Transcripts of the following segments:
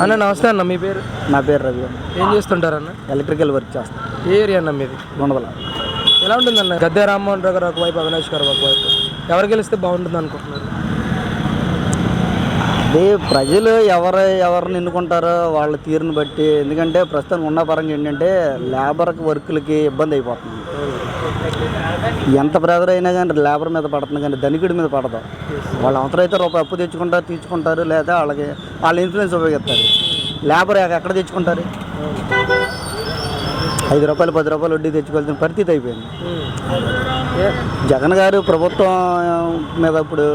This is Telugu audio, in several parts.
అన్న నమస్తే అన్న, మీ పేరు? నా పేరు రవి. ఏం చేస్తుంటారన్న? ఎలక్ట్రికల్ వర్క్ చేస్తాను. ఏ ఏరియా అన్న మీది? ఉండవల. ఎలా ఉంటుందన్న గద్దె రామ్మోహన్ రావు గారు ఒకవైపు, అవినాష్ గారు ఒకవైపు, ఎవరు గెలిస్తే బాగుంటుంది అనుకుంటున్నారు? అదే ప్రజలు ఎవరిని ఎన్నుకుంటారో వాళ్ళ తీరుని బట్టి. ఎందుకంటే ప్రస్తుతం ఉన్న పరంగా ఏంటంటే లేబర్ వర్కులకి ఇబ్బంది అయిపోతుంది. ఎంత ప్రెజర్ అయినా కానీ లేబర్ మీద పడుతుంది, కానీ ధనికుడి మీద పడదు. వాళ్ళు అవసరమైతే రూపాయి అప్పు తీర్చుకుంటారు, లేదా వాళ్ళ ఇన్ఫ్లుయెన్స్ ఉపయోగిస్తారు. లేబర్ ఎక్కడ తెచ్చుకుంటారు? 5 రూపాయలు 10 రూపాయలు వడ్డీ తెచ్చుకోవాల్సిన పరిస్థితి అయిపోయింది. జగన్ గారు ప్రభుత్వం మీద ఇప్పుడు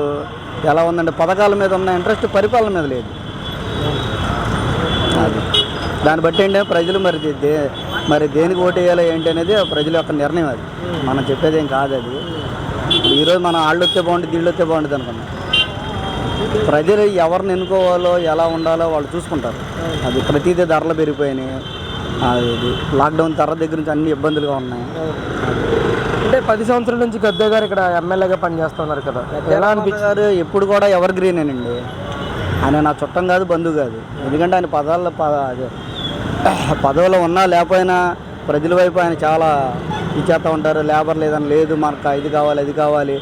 ఎలా ఉందంటే పథకాల మీద ఉన్న ఇంట్రెస్ట్ పరిపాలన మీద లేదు. అది దాన్ని బట్టి ఏంటంటే ప్రజలు మరి దేనికి ఓటు వేయాలి ఏంటి అనేది ప్రజల యొక్క నిర్ణయం. అది మనం చెప్పేది ఏం కాదు. అది ఈరోజు మనం వాళ్ళు వస్తే బాగుంటుంది, వీళ్ళు వస్తే బాగుంటుంది అనుకున్నాం. ప్రజలు ఎవరిని ఎన్నుకోవాలో ఎలా ఉండాలో వాళ్ళు చూసుకుంటారు. అది ప్రతిదీ ధరలు పెరిగిపోయినాయి. అది లాక్డౌన్ తర్వాత దగ్గర నుంచి అన్ని ఇబ్బందులుగా ఉన్నాయి. అంటే 10 సంవత్సరాల నుంచి గద్దె గారు ఇక్కడ ఎమ్మెల్యేగా పనిచేస్తున్నారు కదా, ఎలా అనిపించారు? ఎప్పుడు కూడా ఎవర్ గ్రీనేనండి. ఆయన నా చుట్టం కాదు, బంధువు కాదు. ఎందుకంటే ఆయన పదవిలో ఉన్నా లేకపోయినా ప్రజల వైపు ఆయన చాలా ఇచ్చేస్తూ ఉంటారు. లేబర్ లేదని లేదు, మనకు ఇది కావాలి అది కావాలి,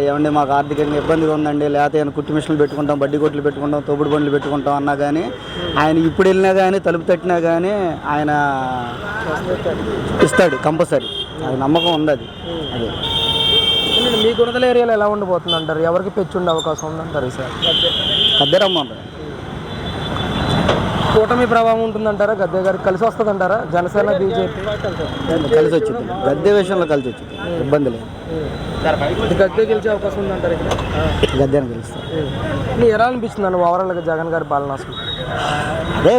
ఏమండి మాకు ఆర్థికంగా ఇబ్బందిగా ఉందండి, లేకపోతే ఆయన కుట్టి మిషన్లు పెట్టుకుంటాం, బడ్డీ కొట్లు పెట్టుకుంటాం, తోపుడు బండ్లు పెట్టుకుంటాం అన్నా కానీ ఆయన ఇప్పుడు వెళ్ళినా కానీ తలుపు తట్టినా కానీ ఆయన ఇస్తాడు కంపల్సరీ. అది నమ్మకం ఉంది. అదే మీ గుణదల ఏరియాలో ఎలా ఉండిపోతుంది అంటారు? ఎవరికి పెంచి ఉండే అవకాశం ఉందంటారు సార్? గద్దె రామ్మోహన్ కూటమి ప్రభావం ఉంటుందంటారా? గద్దె గారికి కలిసి వస్తుంది అంటారా? జనసేన బీజేపీ కలిసి వచ్చింది. గద్దె విషయంలో కలిసి వచ్చింది, ఇబ్బంది లేదు. గద్దె గెలిచే అవకాశం ఉందంటారు ఇక్కడ? గద్దెని గెలుస్తారు. ఎలా అనిపిస్తుంది అండి ఓవరాల్గా జగన్ గారి పాలన అసలు? అదే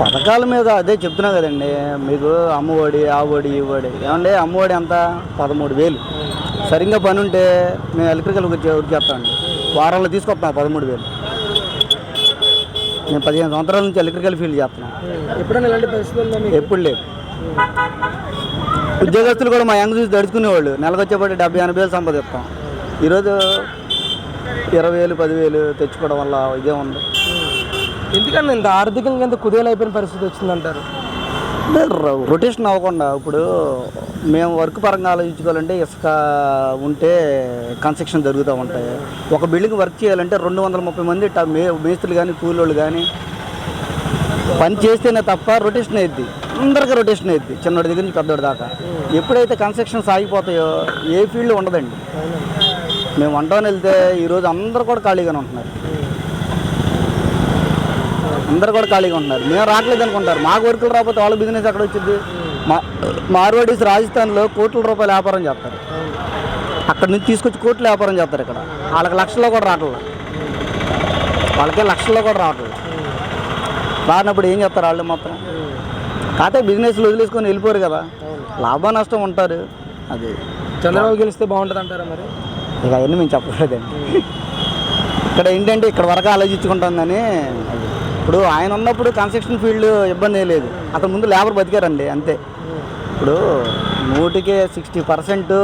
పథకాల మీద అదే చెప్తున్నా కదండి మీకు. అమ్మఒడి, ఆ ఒడి, ఈ ఒడి. ఏమంటే అమ్మఒడి అంతా 13,000. సరిగ్గా పని ఉంటే మేము ఎలక్ట్రికల్ చేస్తామండి, వారాల్లో తీసుకొస్తాం 13,000. నేను 15 సంవత్సరాల నుంచి ఎలక్ట్రికల్ ఫీల్డ్ చేస్తున్నాను. ఎప్పుడైనా ఇలాంటి పరిస్థితులు? ఎప్పుడు లేదు. ఉద్యోగస్తులు కూడా మా యంగ్ చూసి దడుచుకునేవాళ్ళు. నెలకు వచ్చేప్పటి 70-80 వేలు సంపాదిస్తాం. ఈరోజు 20,000 10,000 తెచ్చుకోవడం వల్ల ఇదే ఉంది. ఎందుకన్నా ఇంత ఆర్థికంగా ఎంత కుదేలైపోయిన పరిస్థితి వచ్చిందంటారు? రొటేషన్ అవ్వకుండా ఇప్పుడు మేము వర్క్ పరంగా ఆలోచించుకోవాలంటే ఇసుక ఉంటే కన్స్ట్రక్షన్ జరుగుతూ ఉంటాయి. ఒక బిల్డింగ్ వర్క్ చేయాలంటే 230 మంది మేస్త్రులు కానీ కూలోళ్ళు కానీ పని చేస్తేనే తప్ప రొటేషన్ అయ్యిద్ది. అందరికీ రొటేషన్ అయ్యిద్ది, చిన్నోడి దగ్గర నుంచి పెద్దోడి దాకా. ఎప్పుడైతే కన్స్ట్రక్షన్స్ ఆగిపోతాయో ఏ ఫీల్డ్ ఉండదండి. మేము వంటని వెళ్తే ఈరోజు అందరూ కూడా ఖాళీగానే ఉంటున్నారు. అందరు కూడా ఖాళీగా ఉంటున్నారు. మేము రావట్లేదు అనుకుంటారు. మాకు వర్కులు రాకపోతే వాళ్ళ బిజినెస్ ఎక్కడ వచ్చింది? మార్వాడీస్ రాజస్థాన్లో కోట్ల రూపాయల వ్యాపారం చేస్తారు. అక్కడ నుంచి తీసుకొచ్చి కోట్ల వ్యాపారం చేస్తారు. ఇక్కడ వాళ్ళకి లక్షల్లో కూడా రావట్లేదు. వాళ్ళకే లక్షల్లో కూడా రావట్లేదు. రానప్పుడు ఏం చేస్తారు వాళ్ళు మాత్రం? కాకపోతే బిజినెస్లు వదిలేసుకొని వెళ్ళిపోరు కదా, లాభ నష్టం ఉంటారు. అది చంద్రబాబు గెలిస్తే బాగుంటుంది అంటారా మరి? ఇక అవన్నీ మేము చెప్పలేదండి. ఇక్కడ ఏంటంటే ఇక్కడ వరకు ఆలోచించుకుంటుందని. ఇప్పుడు ఆయన ఉన్నప్పుడు కన్స్ట్రక్షన్ ఫీల్డ్ ఇబ్బంది ఏం లేదు. అక్కడ ముందు లేబర్ బతికారండి అంతే. ఇప్పుడు 100కి 60%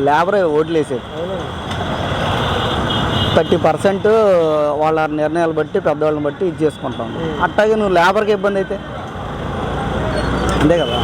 లేబర్ ఓట్లు వేసేది, 30% వాళ్ళ నిర్ణయాలు బట్టి పెద్దవాళ్ళని బట్టి ఇది చేసుకుంటాం. అట్లాగే నువ్వు లేబర్కి ఇబ్బంది అయితే అంతే కదా.